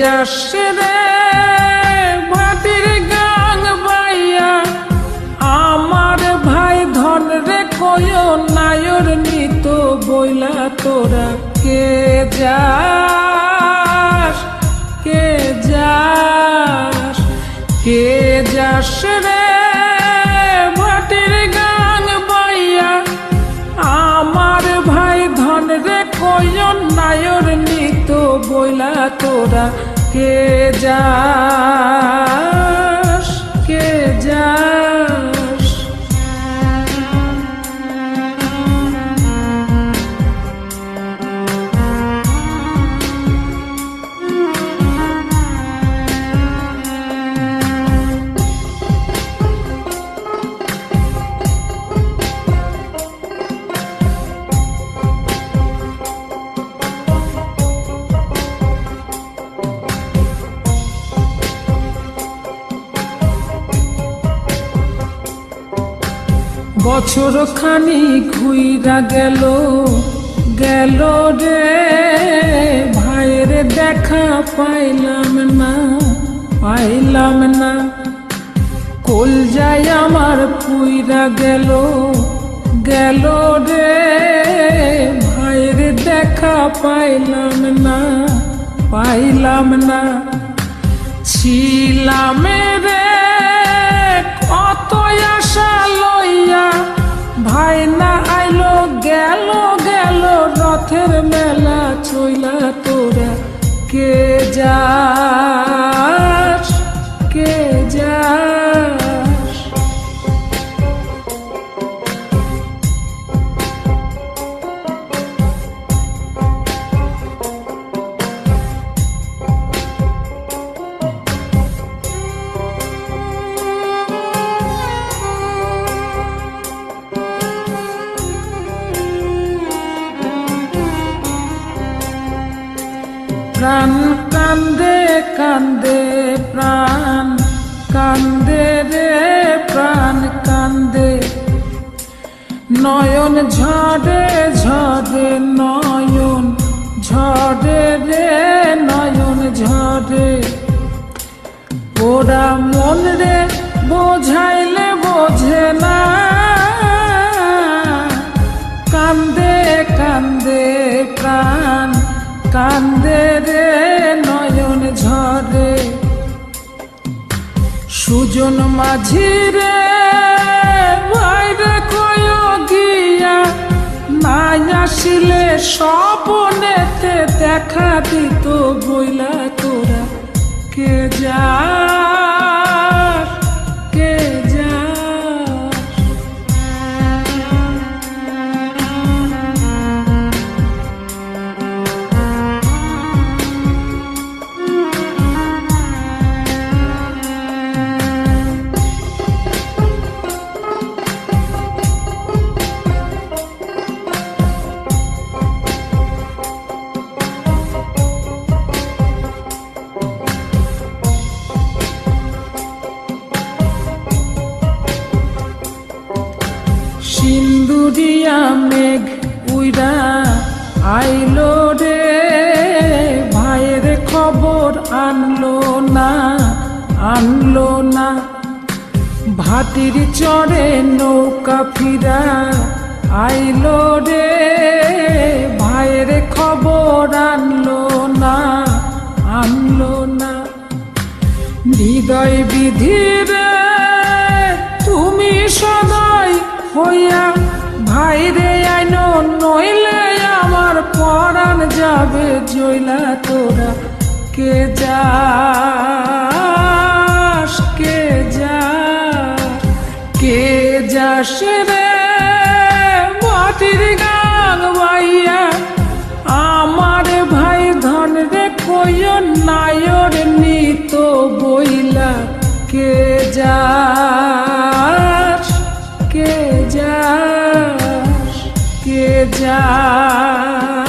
যাস রে ভাটির গাং বাইয়া আমার ভাই ধন রে কয় নায়র নিত বইলা তোরা কে যাস কে যাস কে যাস রে ভাটির গাং বাইয়া আমার ভাই ধন রে কয় নায়র নিত বইলা তোরা কে যাস কে যাস। বছর খানি ঘুইরা গেল গেল রে ভাইয়ের দেখা পাইলাম না কল যাই আমার পুইরা গেল গেল রে ভাইয়ের দেখা পাইলাম না ছিলাম রে কত আশা লইয়া ভাই না আইলো গেল গেল রথের মেলা চইলা তোরা কে যাস কে যাস। প্রাণ কান্দে কান্দে প্রাণ কান্দে রে প্রাণ কান্দে নয়ন ঝরে ঝরে নয়ন ঝরে রে নয়ন ঝরে ওরা মন রে বোঝাইলে বোঝে না কান্দে কান্দে প্রাণ কান্দে রে নয়ন ঝরে সুজন মাঝি রে ভাইরে কয় গিয়া নাই আসিলে স্বপনেতে দেখা দিত বইলা তোরা কে যাস কে যাস। সিন্দুরিয়া মেঘ উইরা আইলো রে ভাইয়ের খবর আনলো না ভাটির চড়ে নৌকা ফিরা আইলো রে ভাইয়ের খবর আনলো না হৃদয় বিধির তুমি সদয় হইয়া ভাইরে আইনো নইলে আমার পরাণ যাবে জইলা তোরা কে যাস কে যাস কে যাস রে মাটির গাং বাইয়া আমার ভাই ধন রে কই নায়র নিত বইলা কে যাস কে যাস কে যাস।